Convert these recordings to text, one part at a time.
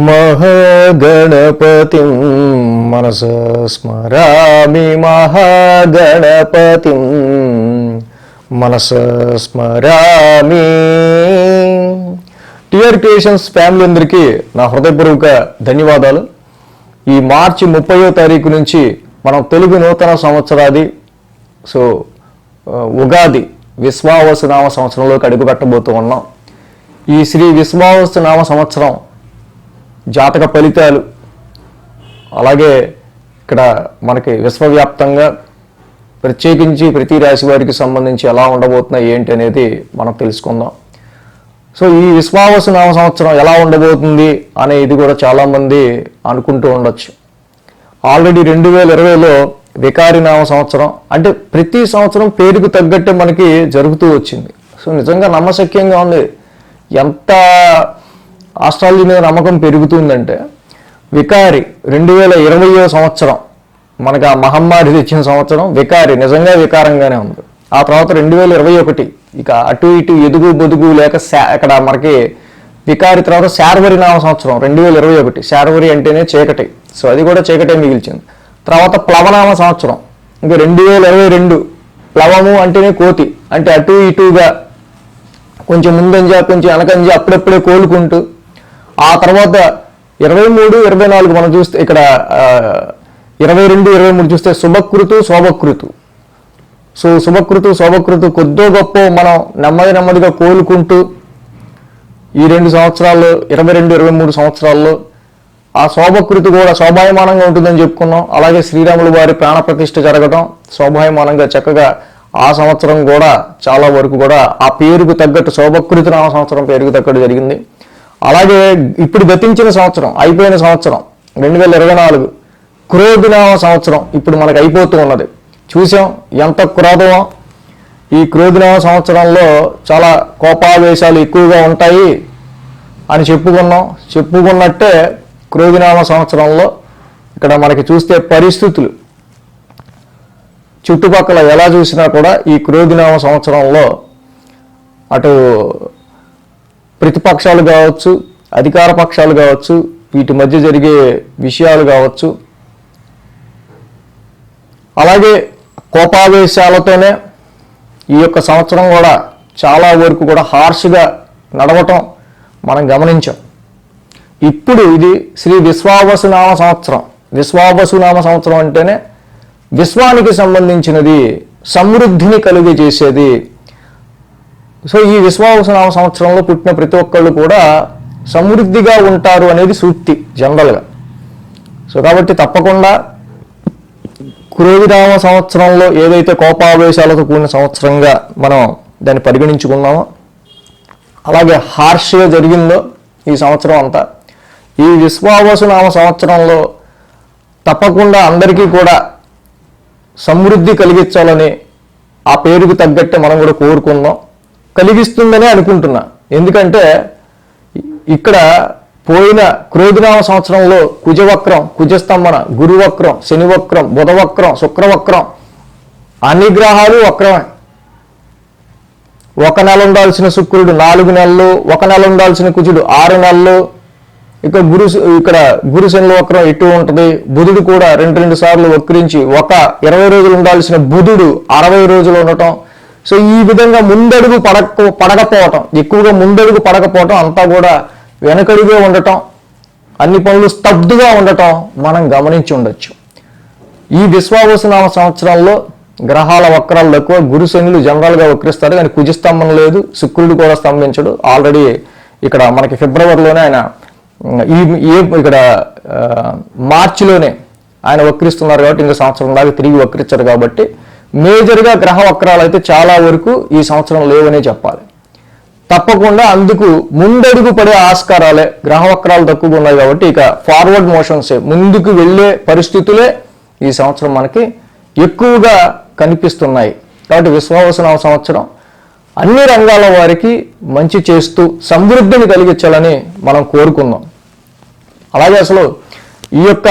మహాగణపతిం మనస స్మరామి మహాగణపతిం మనస స్మరామి. టిఆర్ క్రియేషన్స్ ఫ్యామిలీ అందరికీ నా హృదయపూర్వక ధన్యవాదాలు. ఈ మార్చి 30వ తారీఖు నుంచి మనం తెలుగు నూతన సంవత్సరాది ఉగాది విశ్వావసు నామ సంవత్సరంలోకి అడుగుపెట్టబోతూ ఉన్నాం. ఈ శ్రీ విశ్వావసు నామ సంవత్సరం జాతక ఫలితాలు, అలాగే ఇక్కడ మనకి విశ్వవ్యాప్తంగా ప్రత్యేకించి ప్రతి రాశి వారికి సంబంధించి ఎలా ఉండబోతున్నాయి ఏంటి అనేది మనం తెలుసుకుందాం. ఈ విశ్వావసు నామ సంవత్సరం ఎలా ఉండబోతుంది అనేది కూడా చాలామంది అనుకుంటూ ఉండొచ్చు. ఆల్రెడీ 2020లో వికారి నామ సంవత్సరం, అంటే ప్రతి సంవత్సరం పేరుకు తగ్గట్టే మనకి జరుగుతూ వచ్చింది. నిజంగా నమ్మశక్యంగా ఉంది. ఎంత ఆస్ట్రాలజీ మీద నమ్మకం పెరుగుతుందంటే, వికారి 2020వ సంవత్సరం మనకు ఆ మహమ్మారి తెచ్చిన సంవత్సరం వికారి నిజంగా వికారంగానే ఉంది. ఆ తర్వాత 2021 ఇక అటు ఇటు ఎదుగు బొదుగు లేక ఇక్కడ మనకి వికారి తర్వాత శార్వరి నామ సంవత్సరం 2021. శార్వరి అంటేనే చీకటి, అది కూడా చీకటే మిగిల్చింది. తర్వాత ప్లవనామ సంవత్సరం ఇంకా 2022. ప్లవము అంటేనే కోతి, అంటే అటు ఇటుగా కొంచెం ముందంజ కొంచెం వెనకంజ అప్పుడప్పుడే కోలుకుంటూ. ఆ తర్వాత 23, 24 మనం చూస్తే ఇక్కడ 22, 23 చూస్తే శుభకృతు శోభకృతు. శుభకృతు శోభకృతు కొద్దో గొప్ప మనం నెమ్మదిగా కోలుకుంటూ ఈ 2 సంవత్సరాల్లో 22, 23 సంవత్సరాల్లో ఆ శోభకృతి కూడా శోభాయమానంగా ఉంటుందని చెప్పుకున్నాం. అలాగే శ్రీరాములు వారి ప్రాణప్రతిష్ఠ జరగడం శోభాయమానంగా చక్కగా ఆ సంవత్సరం కూడా చాలా వరకు కూడా ఆ పేరుకు తగ్గట్టు శోభకృతి నామ సంవత్సరం పేరుకు తగ్గట్టు జరిగింది. అలాగే ఇప్పుడు గతించిన సంవత్సరం అయిపోయిన సంవత్సరం 2024 క్రోధినామ సంవత్సరం ఇప్పుడు మనకు అయిపోతూ ఉన్నది. చూసాం ఎంత క్రోధమో. ఈ క్రోధినామ సంవత్సరంలో చాలా కోపావేశాలు ఎక్కువగా ఉంటాయి అని చెప్పుకున్నట్టే క్రోధినామ సంవత్సరంలో ఇక్కడ మనకి చూస్తే పరిస్థితులు చుట్టుపక్కల ఎలా చూసినా కూడా ఈ క్రోధినామ సంవత్సరంలో అటు ప్రతిపక్షాలు కావచ్చు, అధికార పక్షాలు కావచ్చు, వీటి మధ్య జరిగే విషయాలు కావచ్చు, అలాగే కోపావేశాలతోనే ఈ యొక్క సంవత్సరం కూడా చాలా వరకు కూడా హార్ష్గా నడవటం మనం గమనించాం. ఇప్పుడు ఇది శ్రీ విశ్వావసు నామ సంవత్సరం. విశ్వావసు నామ సంవత్సరం అంటేనే విశ్వానికి సంబంధించినది, సమృద్ధిని కలుగజేసేది. ఈ విశ్వావసు నామ సంవత్సరంలో పుట్టిన ప్రతి ఒక్కళ్ళు కూడా సమృద్ధిగా ఉంటారు అనేది సూక్తి జనరల్గా. కాబట్టి తప్పకుండా క్రోధినామ సంవత్సరంలో ఏదైతే కోపావేశాలతో కూడిన సంవత్సరంగా మనం దాన్ని పరిగణించుకున్నామో, అలాగే హార్ష్గా జరిగిందో ఈ సంవత్సరం అంతా, ఈ విశ్వావసు నామ సంవత్సరంలో తప్పకుండా అందరికీ కూడా సమృద్ధి కలిగించాలని ఆ పేరుకు తగ్గట్టే మనం కూడా కోరుకుందాం. కలిగిస్తుందనే అనుకుంటున్నా. ఎందుకంటే ఇక్కడ పోయిన క్రోధినామ సంవత్సరంలో కుజవక్రం, కుజస్తంభన, గురువక్రం, శనివక్రం, బుధవక్రం, శుక్రవక్రం, అన్ని గ్రహాలు వక్రమే. 1 నెల ఉండాల్సిన శుక్రుడు 4 నెలలు, 1 నెల ఉండాల్సిన కుజుడు 6 నెలలు, ఇక్కడ గురు శనుల వక్రం ఇటు ఉంటుంది. బుధుడు కూడా 2 సార్లు వక్రించి 20 రోజులు ఉండాల్సిన బుధుడు 60 రోజులు ఉండటం. ఈ విధంగా ముందడుగు పడకపోవటం, ఎక్కువగా ముందడుగు పడకపోవటం, అంతా కూడా వెనకడుగే ఉండటం, అన్ని పనులు స్తబ్దుగా ఉండటం మనం గమనించి ఉండొచ్చు. ఈ విశ్వావసు నామ సంవత్సరంలో గ్రహాల వక్రాలు తక్కువ. గురు శనులు జనరల్గా వక్రిస్తారు, కానీ కుజస్తంభం లేదు, శుక్రుడు కూడా స్తంభించడు. ఆల్రెడీ ఇక్కడ మనకి ఫిబ్రవరిలోనే ఆయన ఇక్కడ మార్చిలోనే ఆయన వక్రిస్తున్నారు కాబట్టి ఇంకా సంవత్సరం దాకా తిరిగి వక్రించారు. కాబట్టి మేజర్గా గ్రహ వక్రాలు అయితే చాలా వరకు ఈ సంవత్సరం లేవనే చెప్పాలి. తప్పకుండా అందుకు ముందడుగు పడే ఆస్కారాలే, గ్రహ వక్రాలు తక్కువగా ఉన్నాయి కాబట్టి ఇక ఫార్వర్డ్ మోషన్సే, ముందుకు వెళ్ళే పరిస్థితులే ఈ సంవత్సరం మనకి ఎక్కువగా కనిపిస్తున్నాయి. కాబట్టి విశ్వావసు నామ సంవత్సరం అన్ని రంగాల వారికి మంచి చేస్తూ సమృద్ధిని కలిగించాలని మనం కోరుకుందాం. అలాగే అసలు ఈ యొక్క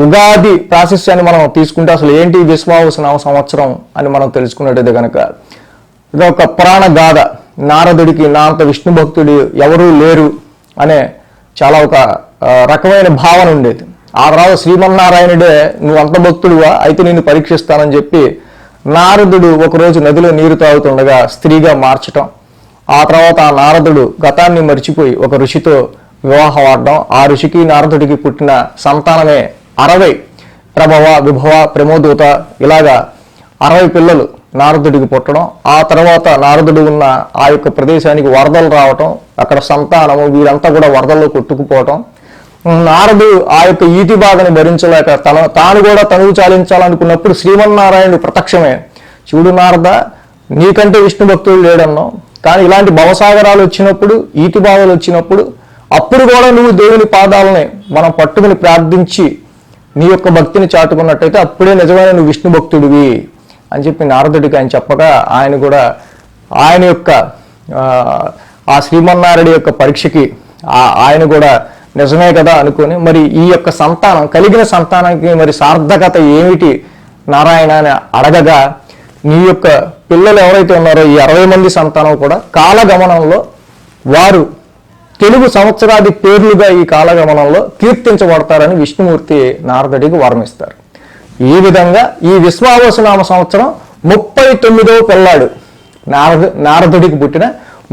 ఉగాది ప్రాశస్యాన్ని మనం తీసుకుంటే అసలు ఏంటి విశ్వావసు నామ సంవత్సరం అని మనం తెలుసుకున్నట్టయితే కనుక ఇది ఒక పురాణ గాథ. నారదుడికి నా అంత విష్ణు భక్తుడు ఎవరూ లేరు అనే చాలా ఒక రకమైన భావన ఉండేది. ఆ తర్వాత శ్రీమన్నారాయణుడే నువ్వు అంత భక్తుడువా, అయితే నిన్ను పరీక్షిస్తానని చెప్పి నారదుడు ఒకరోజు నదిలో నీరు తాగుతుండగా స్త్రీగా మార్చటం. ఆ తర్వాత ఆ నారదుడు గతాన్ని మర్చిపోయి ఒక ఋషితో వివాహం ఆడడం. ఆ ఋషికి నారదుడికి పుట్టిన సంతానమే 60 ప్రభవ, విభవ, ప్రమోదూత, ఇలాగా 60 పిల్లలు నారదుడికి పుట్టడం. ఆ తర్వాత నారదుడు ఉన్న ఆ యొక్క ప్రదేశానికి వరదలు రావటం, అక్కడ సంతానము వీరంతా కూడా వరదల్లో కొట్టుకుపోవటం. నారదు ఆ యొక్క ఈతి బాధను భరించలేక తాను కూడా తనువు చాలించాలనుకున్నప్పుడు శ్రీమన్నారాయణుడు ప్రత్యక్షమే, చూడు నారద, నీకంటే విష్ణు భక్తుడు లేడన్నావు, కానీ ఇలాంటి భవసాగరాలు వచ్చినప్పుడు, ఈతి బాధలు వచ్చినప్పుడు అప్పుడు కూడా నువ్వు దేవుని పాదాలని మనం పట్టుకుని ప్రార్థించి నీ యొక్క భక్తిని చాటుకున్నట్టయితే అప్పుడే నిజమైన నువ్వు విష్ణు భక్తుడివి అని చెప్పి నారదుడికి ఆయన చెప్పగా ఆయన కూడా ఆయన యొక్క ఆ శ్రీమన్నారాయణ యొక్క పరీక్షకి ఆయన కూడా నిజమే కదా అనుకొని మరి ఈ యొక్క సంతానం కలిగిన సంతానానికి మరి సార్థకత ఏమిటి నారాయణ అని అడగగా, నీ యొక్క పిల్లలు ఎవరైతే ఉన్నారో ఈ 60 మంది సంతానం కూడా కాలగమనంలో వారు తెలుగు సంవత్సరాది పేర్లుగా ఈ కాలగమనంలో కీర్తించబడతారని విష్ణుమూర్తి నారదుడికి వరమిస్తారు. ఈ విధంగా ఈ విశ్వావసునామ సంవత్సరం 39వ పిల్లాడు, నారదుడికి పుట్టిన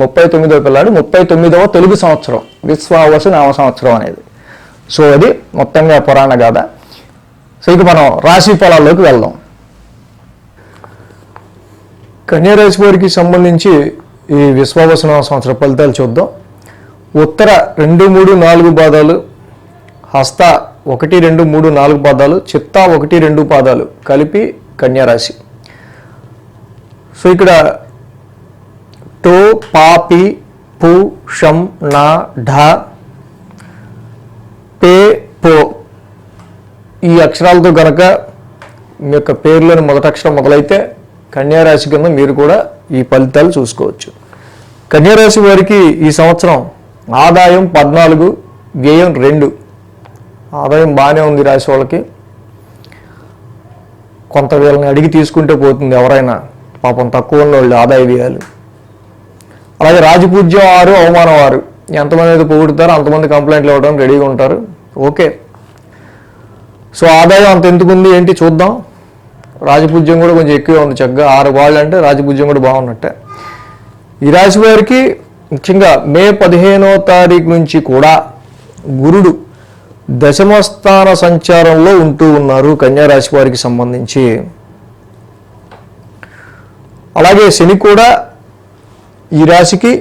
39వ పిల్లాడు, 39వ తెలుగు సంవత్సరం విశ్వావసు నామ సంవత్సరం అనేది. సో అది మొత్తంగా పురాణ గాథ. సో ఇక మనం రాశి ఫలాల్లోకి వెళ్దాం. కన్యారాశి వారికి సంబంధించి ఈ విశ్వావసు నామ సంవత్సర ఫలితాలు చూద్దాం. ఉత్తర 2, 3, 4 పాదాలు, హస్త 1, 2, 3, 4 పాదాలు, చిత్త 1, 2 పాదాలు కలిపి కన్యారాశి. సో ఇక్కడ టో, పా, పి, పు, షం, నా, ఢ, పే, పో ఈ అక్షరాలతో కనుక మీ యొక్క పేర్లోని మొదటి అక్షరం మొదలైతే కన్యారాశి కింద మీరు కూడా ఈ ఫలితాలు చూసుకోవచ్చు. కన్యారాశి వారికి ఈ సంవత్సరం ఆదాయం 14, వ్యయం 2. ఆదాయం బాగానే ఉంది రాశి వాళ్ళకి. కొంత వీళ్ళని అడిగి తీసుకుంటే పోతుంది ఎవరైనా, పాపం తక్కువ ఉన్న వాళ్ళు ఆదాయ వ్యయాలు. అలాగే రాజపూజ్యం 6, అవమానం 6. ఎంతమంది అయితే పొగుడుతారో అంతమంది కంప్లైంట్లు ఇవ్వడం రెడీగా ఉంటారు. ఓకే, సో ఆదాయం అంత ఎందుకుంది ఏంటి చూద్దాం. రాజపూజ్యం కూడా కొంచెం ఎక్కువే ఉంది, చక్కగా 6 వాళ్ళు అంటే రాజపూజ్యం కూడా బాగున్నట్టే. ఈ రాశి వారికి ముఖ్యంగా మే 15వ తారీఖు నుంచి కూడా గురుడు దశమస్థాన సంచారంలో ఉంటూ ఉన్నారు కన్యారాశి వారికి సంబంధించి. అలాగే శని కూడా ఈ రాశికి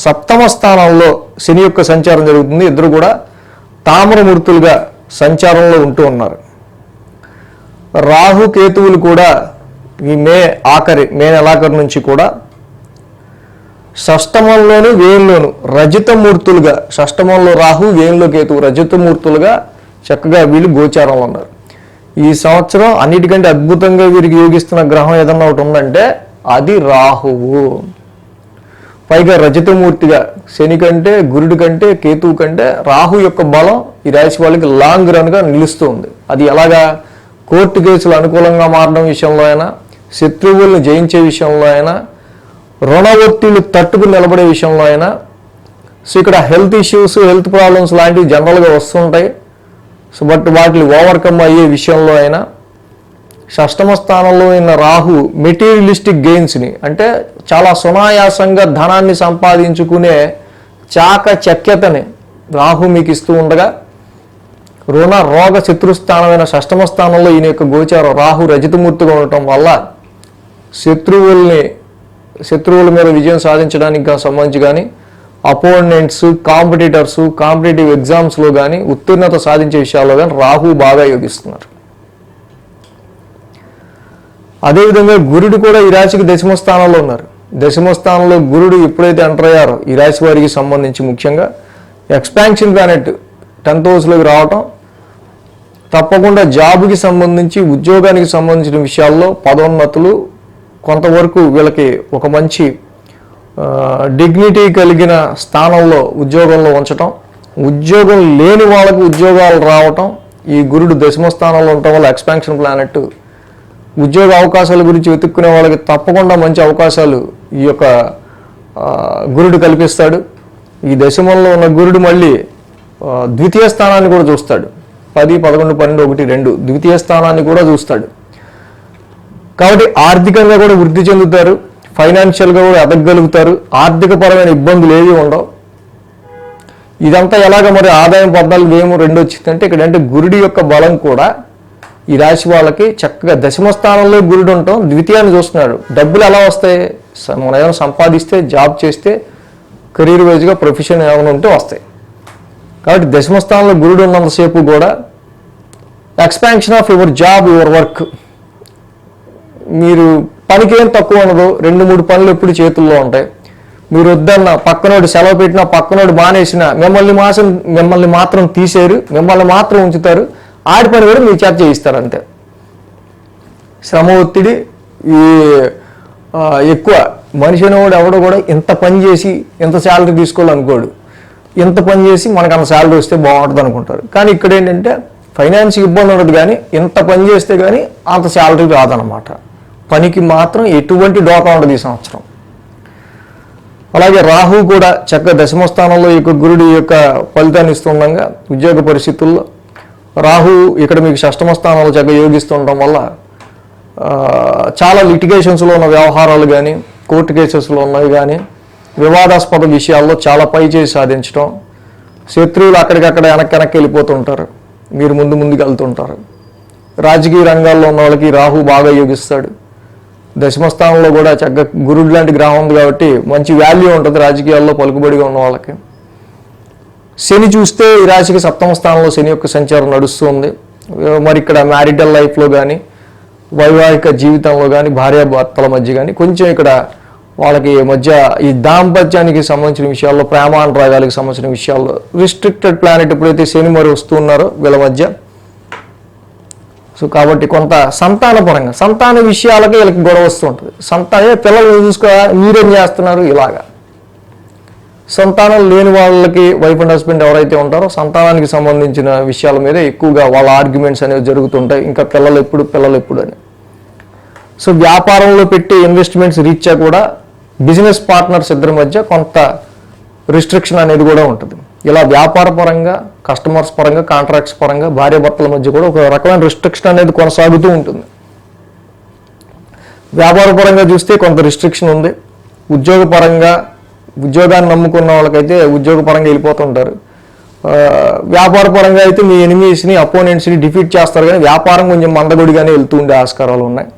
7వ స్థానంలో శని యొక్క సంచారం జరుగుతుంది. ఇద్దరు కూడా తామ్రమూర్తులుగా సంచారంలో ఉంటూ ఉన్నారు. రాహు కేతువులు కూడా ఈ మే నెలాఖరు నుంచి కూడా షష్టమంలోను వ్యయంలోను రజితమూర్తులుగా, షష్టమంలో రాహు, వ్యయంలో కేతువు రజితమూర్తులుగా చక్కగా వీళ్ళు గోచారంలో ఉన్నారు. ఈ సంవత్సరం అన్నిటికంటే అద్భుతంగా వీరికి యోగిస్తున్న గ్రహం ఏదన్నా ఒకటి ఉందంటే అది రాహువు. పైగా రజతమూర్తిగా శని కంటే, గురుడి కంటే, కేతువు కంటే రాహు యొక్క బలం ఈ రాశి వాళ్ళకి లాంగ్ రన్గా నిలుస్తుంది. అది ఎలాగా? కోర్టు కేసులు అనుకూలంగా మారడం విషయంలో అయినా, శత్రువులను జయించే విషయంలో అయినా, రుణ ఒత్తిళ్లు తట్టుకుని నిలబడే విషయంలో అయినా. సో ఇక్కడ హెల్త్ ఇష్యూస్, హెల్త్ ప్రాబ్లమ్స్ లాంటివి జనరల్గా వస్తుంటాయి. సో బట్ వాటిని ఓవర్కమ్ అయ్యే విషయంలో అయినా షష్టమ స్థానంలో ఉన్న రాహు మెటీరియలిస్టిక్ గెయిన్స్ని, అంటే చాలా సునాయాసంగా ధనాన్ని సంపాదించుకునే చాకచక్యతని రాహు మీకు ఇస్తూ ఉండగా, రుణ రోగ శత్రుస్థానమైన షష్టమ స్థానంలో ఈయన యొక్క గోచారం రాహు రజితమూర్తిగా ఉండటం వల్ల శత్రువుల మీద విజయం సాధించడానికి సంబంధించి కానీ, అపోనెంట్స్, కాంపిటేటివ్ ఎగ్జామ్స్లో కానీ ఉత్తీర్ణత సాధించే విషయాల్లో కానీ రాహు బాగా యోగిస్తున్నారు. అదేవిధంగా గురుడు కూడా ఈ రాశికి 10వ స్థానంలో ఉన్నారు. 10వ స్థానంలో గురుడు ఎప్పుడైతే ఎంటర్ అయ్యారో ఈ రాశి వారికి సంబంధించి ముఖ్యంగా ఎక్స్పాన్షన్ ప్లానెట్ 10th హౌస్లోకి రావటం తప్పకుండా జాబ్కి సంబంధించి, ఉద్యోగానికి సంబంధించిన విషయాల్లో పదోన్నతులు, కొంతవరకు వీళ్ళకి ఒక మంచి డిగ్నిటీ కలిగిన స్థానంలో ఉద్యోగంలో ఉంచటం, ఉద్యోగం లేని వాళ్ళకు ఉద్యోగాలు రావటం, ఈ గురుడు 10వ స్థానంలో ఉండటం వల్ల ఎక్స్పాన్షన్ ప్లానెట్ ఉద్యోగ అవకాశాల గురించి వెతుక్కునే వాళ్ళకి తప్పకుండా మంచి అవకాశాలు ఈ యొక్క గురుడు కల్పిస్తాడు. ఈ దశమంలో ఉన్న గురుడు మళ్ళీ ద్వితీయ స్థానాన్ని కూడా చూస్తాడు. 10, 11, 12, 1, 2 ద్వితీయ స్థానాన్ని కూడా చూస్తాడు. కాబట్టి ఆర్థికంగా కూడా వృద్ధి చెందుతారు, ఫైనాన్షియల్గా కూడా ఎదగలుగుతారు, ఆర్థికపరమైన ఇబ్బందులు ఏవి ఉండవు. ఇదంతా ఎలాగ మరి ఆదాయం 14,2 వచ్చిందంటే ఇక్కడ అంటే గురుడి యొక్క బలం కూడా ఈ రాశి వాళ్ళకి చక్కగా దశమ స్థానంలో గురుడు ఉండటం, ద్వితీయాన్ని చూస్తున్నాడు. డబ్బులు ఎలా వస్తాయి? మనం ఏమైనా సంపాదిస్తే, జాబ్ చేస్తే, కెరీర్ వైజ్గా ప్రొఫెషన్ ఏమైనా ఉంటే వస్తాయి. కాబట్టి దశమ స్థానంలో గురుడు ఉన్నంతసేపు కూడా expansion of your job, your work. మీరు పనికి ఏం తక్కువ ఉండదు, 2-3 పనులు ఎప్పుడు చేతుల్లో ఉంటాయి. మీరు వద్దన్న పక్కనోడు సెలవు పెట్టినా, పక్కనోడు మానేసినా మిమ్మల్ని మాత్రం తీసేరు, మిమ్మల్ని మాత్రం ఉంచుతారు. ఆడి పని కూడా మీ చేత చేయిస్తారు అంతే. శ్రమ ఒత్తిడి ఎక్కువ. మనిషి అనేవాడు ఎవడో కూడా ఇంత పని చేసి ఇంత శాలరీ తీసుకోవాలనుకోడు. ఇంత పని చేసి మనకు అంత శాలరీ వస్తే బాగుంటుంది అనుకుంటారు. కానీ ఇక్కడ ఏంటంటే ఫైనాన్స్ ఇబ్బంది ఉండదు, కానీ ఇంత పని చేస్తే కానీ అంత శాలరీ రాదనమాట. పనికి మాత్రం ఎటువంటి డోకా ఉండదు ఈ సంవత్సరం. అలాగే రాహు కూడా చక్కగా దశమ స్థానంలో ఈ యొక్క గురుడి యొక్క ఫలితాన్ని ఇస్తుండగా ఉద్యోగ పరిస్థితుల్లో రాహు ఇక్కడ మీకు షష్టమ స్థానంలో చక్కగా యోగిస్తుండటం వల్ల చాలా లిటిగేషన్స్లో ఉన్న వ్యవహారాలు కానీ, కోర్టు కేసెస్లో ఉన్నవి కానీ, వివాదాస్పద విషయాల్లో చాలా పై చేసి సాధించడం, శత్రువులు అక్కడికక్కడ వెనక్కి వెళ్ళిపోతుంటారు, మీరు ముందుకు వెళ్తుంటారు. రాజకీయ రంగాల్లో ఉన్న వాళ్ళకి రాహు బాగా యోగిస్తాడు. దశమ స్థానంలో కూడా చక్కగా గురుడు లాంటి గ్రహం ఉంది కాబట్టి మంచి వాల్యూ ఉంటుంది రాజకీయాల్లో పలుకుబడిగా ఉన్న వాళ్ళకి. శని చూస్తే ఈ రాశికి సప్తమ స్థానంలో శని యొక్క సంచారం నడుస్తుంది. మరి ఇక్కడ మ్యారిటల్ లైఫ్లో కానీ, వైవాహిక జీవితంలో కానీ, భార్యాభర్తల మధ్య కానీ కొంచెం ఇక్కడ వాళ్ళకి మధ్య ఈ దాంపత్యానికి సంబంధించిన విషయాల్లో, ప్రేమానురాగాలకు సంబంధించిన విషయాల్లో రిస్ట్రిక్టెడ్ ప్లానెట్ ఎప్పుడైతే శని మరి వస్తున్నారో వీళ్ళ మధ్య, సో కాబట్టి కొంత సంతాన విషయాలకి వీళ్ళకి గొడవ వస్తూ ఉంటుంది. పిల్లలు చూసుకో, మీరేం చేస్తున్నారు ఇలాగా. సంతానం లేని వాళ్ళకి వైఫ్ అండ్ హస్బెండ్ ఎవరైతే ఉంటారో సంతానానికి సంబంధించిన విషయాల మీద ఎక్కువగా వాళ్ళ ఆర్గ్యుమెంట్స్ అనేవి జరుగుతుంటాయి. ఇంకా పిల్లలు ఎప్పుడు అని. సో వ్యాపారంలో పెట్టి ఇన్వెస్ట్మెంట్స్ రీత్యా కూడా బిజినెస్ పార్ట్నర్స్ ఇద్దరి మధ్య కొంత రిస్ట్రిక్షన్ అనేది కూడా ఉంటుంది. ఇలా వ్యాపార పరంగా, కస్టమర్స్ పరంగా, కాంట్రాక్ట్స్ పరంగా, భార్యాభర్తల మధ్య కూడా ఒక రకమైన రిస్ట్రిక్షన్ అనేది కొనసాగుతూ ఉంటుంది. వ్యాపార పరంగా చూస్తే కొంత రిస్ట్రిక్షన్ ఉంది. ఉద్యోగాన్ని నమ్ముకున్న వాళ్ళకైతే ఉద్యోగపరంగా వెళ్ళిపోతుంటారు. వ్యాపార పరంగా అయితే మీ ఎనిమీస్ని, అపోనెంట్స్ని డిఫీట్ చేస్తారు, కానీ వ్యాపారం కొంచెం మందగొడిగానే వెళ్తూ ఉండే ఆస్కారాలు ఉన్నాయి.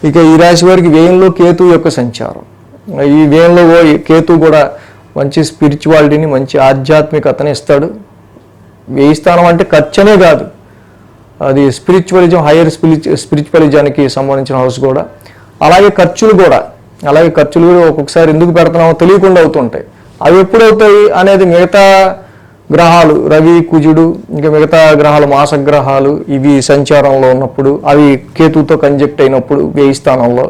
ఇక ఈ రాశి వారికి వ్యయంలో కేతు యొక్క సంచారం. ఈ వ్యయంలో కేతు కూడా మంచి స్పిరిచువాలిటీని, మంచి ఆధ్యాత్మికతని ఇస్తాడు. వ్యయ స్థానం అంటే ఖర్చనే కాదు, అది స్పిరిచువలిజం, హైయర్ స్పిరిచువలిజానికి సంబంధించిన హౌస్ కూడా. అలాగే ఖర్చులు కూడా ఒక్కొక్కసారి ఎందుకు పెడుతున్నామో తెలియకుండా అవుతుంటాయి. అవి ఎప్పుడవుతాయి అనేది మిగతా గ్రహాలు, రవి, కుజుడు, ఇంకా మిగతా గ్రహాలు, మాసగ్రహాలు ఇవి సంచారంలో ఉన్నప్పుడు, అవి కేతుతో కంజెక్ట్ అయినప్పుడు వ్యయ స్థానంలో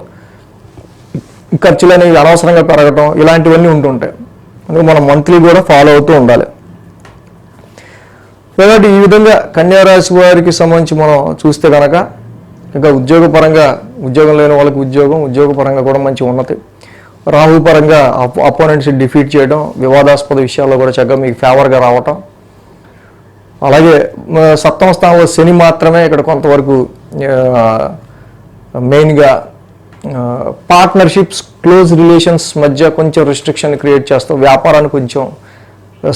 ఖర్చులు అనేవి అనవసరంగా పెరగటం, ఇలాంటివన్నీ ఉంటుంటాయి. అందుకే మనం మంత్లీ కూడా ఫాలో అవుతూ ఉండాలి. కాబట్టి ఈ విధంగా కన్యా రాశి వారికి సంబంధించి మనం చూస్తే కనుక ఇంకా ఉద్యోగం లేని వాళ్ళకి ఉద్యోగపరంగా కూడా మంచి ఉన్నతి. రాహు పరంగా అపోనెంట్స్ డిఫీట్ చేయడం, వివాదాస్పద విషయాల్లో కూడా చక్కగా మీకు ఫేవర్గా రావటం. అలాగే సప్తమ స్థానంలో శని మాత్రమే ఇక్కడ కొంతవరకు మెయిన్గా పార్ట్నర్షిప్స్, క్లోజ్ రిలేషన్స్ మధ్య కొంచెం రిస్ట్రిక్షన్ క్రియేట్ చేస్తాం. వ్యాపారాన్ని కొంచెం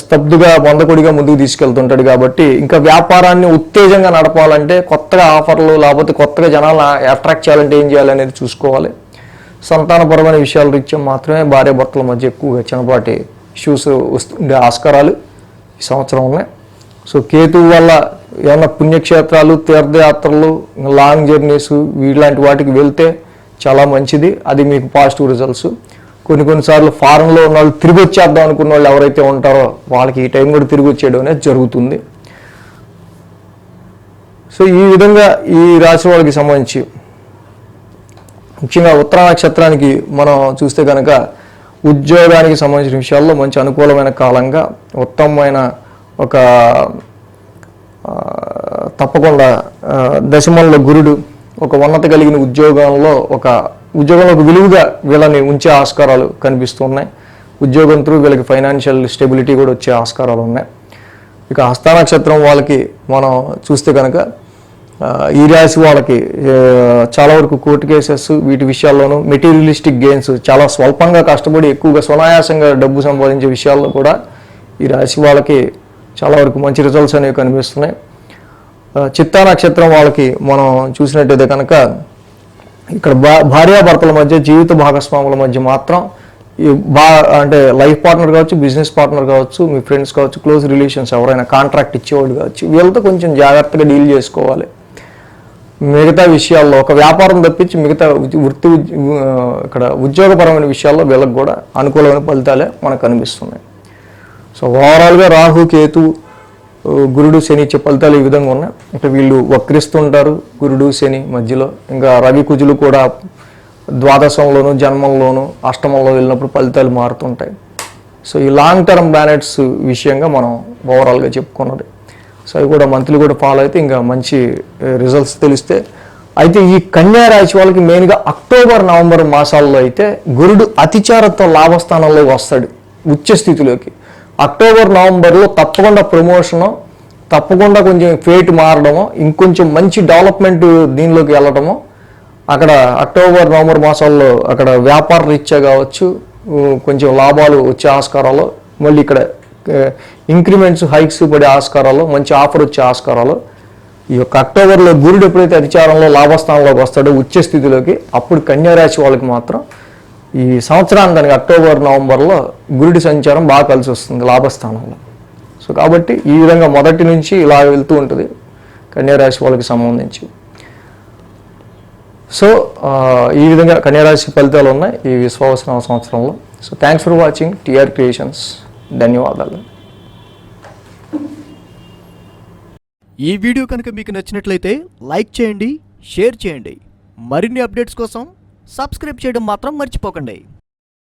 స్తబ్దుగా, మందకొడిగా ముందుకు తీసుకెళ్తుంటాడు. కాబట్టి ఇంకా వ్యాపారాన్ని ఉత్తేజంగా నడపాలంటే కొత్తగా ఆఫర్లు, లేకపోతే కొత్తగా జనాలను అట్రాక్ట్ చేయాలంటే ఏం చేయాలనేది చూసుకోవాలి. సంతానపరమైన విషయాల రీత్యా మాత్రమే భార్యాభర్తల మధ్య ఎక్కువగా చిన్నపాటి ఇష్యూస్ వస్తుండే ఆస్కారాలు ఈ సంవత్సరం ఉన్నాయి. సో కేతువు వల్ల ఏమన్నా పుణ్యక్షేత్రాలు, తీర్థయాత్రలు, లాంగ్ జర్నీస్ వీలాంటి వాటికి వెళ్తే చాలా మంచిది. అది మీకు పాజిటివ్ రిజల్ట్స్. కొన్నిసార్లు ఫారెన్లో ఉన్న వాళ్ళు తిరిగి వచ్చేద్దాం అనుకున్న వాళ్ళు ఎవరైతే ఉంటారో వాళ్ళకి ఈ టైం కూడా తిరిగి వచ్చేయడం అనేది జరుగుతుంది. సో ఈ విధంగా ఈ రాశి వాళ్ళకి సంబంధించి ముఖ్యంగా ఉత్తర నక్షత్రానికి మనం చూస్తే కనుక ఉద్యోగానికి సంబంధించిన విషయాల్లో మంచి అనుకూలమైన కాలంగా, ఉత్తమమైన ఒక తప్పకుండా దశమంలో గురుడు ఒక ఉన్నత కలిగిన ఉద్యోగంలో ఒక విలువగా వీళ్ళని ఉంచే ఆస్కారాలు కనిపిస్తున్నాయి. ఉద్యోగం త్రూ వీళ్ళకి ఫైనాన్షియల్ స్టెబిలిటీ కూడా వచ్చే ఆస్కారాలు ఉన్నాయి. ఇక హస్త నక్షత్రం వాళ్ళకి మనం చూస్తే కనుక ఈ రాశి వాళ్ళకి చాలా వరకు కోర్టు కేసెస్ వీటి విషయాల్లోనూ మెటీరియలిస్టిక్ గెయిన్స్ చాలా స్వల్పంగా కష్టపడి ఎక్కువగా సునాయాసంగా డబ్బు సంపాదించే విషయాల్లో కూడా ఈ రాశి వాళ్ళకి చాలా వరకు మంచి రిజల్ట్స్ అనేవి కనిపిస్తున్నాయి. చిత్తా నక్షత్రం వాళ్ళకి మనం చూసినట్టయితే కనుక ఇక్కడ భార్యాభర్తల మధ్య జీవిత భాగస్వాముల మధ్య మాత్రం అంటే లైఫ్ పార్ట్నర్ కావచ్చు, బిజినెస్ పార్ట్నర్ కావచ్చు, మీ ఫ్రెండ్స్ కావచ్చు, క్లోజ్ రిలేషన్స్ ఎవరైనా కాంట్రాక్ట్ ఇచ్చేవాళ్ళు కావచ్చు, వీళ్ళతో కొంచెం జాగ్రత్తగా డీల్ చేసుకోవాలి. మిగతా విషయాల్లో ఒక వ్యాపారం తప్పించి మిగతా వృత్తి ఇక్కడ ఉద్యోగపరమైన విషయాల్లో వీళ్ళకి కూడా అనుకూలమైన ఫలితాలే మనకు కనిపిస్తున్నాయి. సో ఓవరాల్గా రాహు, కేతు, గురుడు, శని ఇచ్చే ఫలితాలు ఈ విధంగా ఉన్నాయి. ఇంకా వీళ్ళు వక్రిస్తుంటారు గురుడు, శని మధ్యలో. ఇంకా రవి, కుజులు కూడా ద్వాదశంలోను, జన్మంలోను, అష్టమంలో వెళ్ళినప్పుడు ఫలితాలు మారుతుంటాయి. సో ఈ లాంగ్ టర్మ్ ప్లానెట్స్ విషయంగా మనం ఓవరాల్గా చెప్పుకున్నది. సో అవి కూడా మంత్లీ కూడా ఫాలో అయితే ఇంకా మంచి రిజల్ట్స్ తెలిస్తే. అయితే ఈ కన్యా రాశి వాళ్ళకి మెయిన్గా అక్టోబర్, నవంబర్ మాసాల్లో అయితే గురుడు అతిచారంతో లాభస్థానంలోకి వస్తాడు ఉచ్చ స్థితిలోకి. అక్టోబర్, నవంబర్లో తప్పకుండా ప్రమోషను, తప్పకుండా కొంచెం ఫేట్ మారడము, ఇంకొంచెం మంచి డెవలప్మెంట్ దీనిలోకి వెళ్ళడము. అక్కడ అక్టోబర్, నవంబర్ మాసాల్లో అక్కడ వ్యాపార రీత్యా కావచ్చు కొంచెం లాభాలు వచ్చే ఆస్కారాలు, మళ్ళీ ఇక్కడ ఇంక్రిమెంట్స్, హైక్స్ పడే ఆస్కారాలు, మంచి ఆఫర్ వచ్చే ఆస్కారాలు. ఈ యొక్క అక్టోబర్లో గురుడు ఎప్పుడైతే అతిచారంలో లాభస్థానంలోకి వస్తాడో ఉచ్చ స్థితిలోకి, అప్పుడు కన్యా రాశి వాళ్ళకి మాత్రం ఈ సంవత్సరానికి అక్టోబర్, నవంబర్లో గురుడి సంచారం బాగా కలిసి వస్తుంది లాభస్థానంలో. సో కాబట్టి ఈ విధంగా మొదటి నుంచి ఇలా వెళ్తూ ఉంటుంది కన్యా రాశి వాళ్ళకి సంబంధించి. సో ఈ విధంగా కన్యా రాశి ఫలితాలు ఉన్నాయి ఈ విశ్వావస సంవత్సరంలో. So thanks for watching TR creations. ధన్యవాదాలు. ఈ వీడియో కనుక మీకు నచ్చినట్లయితే లైక్ చేయండి, షేర్ చేయండి. మరిన్ని అప్డేట్స్ కోసం సబ్స్క్రైబ్ చేయడం మాత్రం మర్చిపోకండి.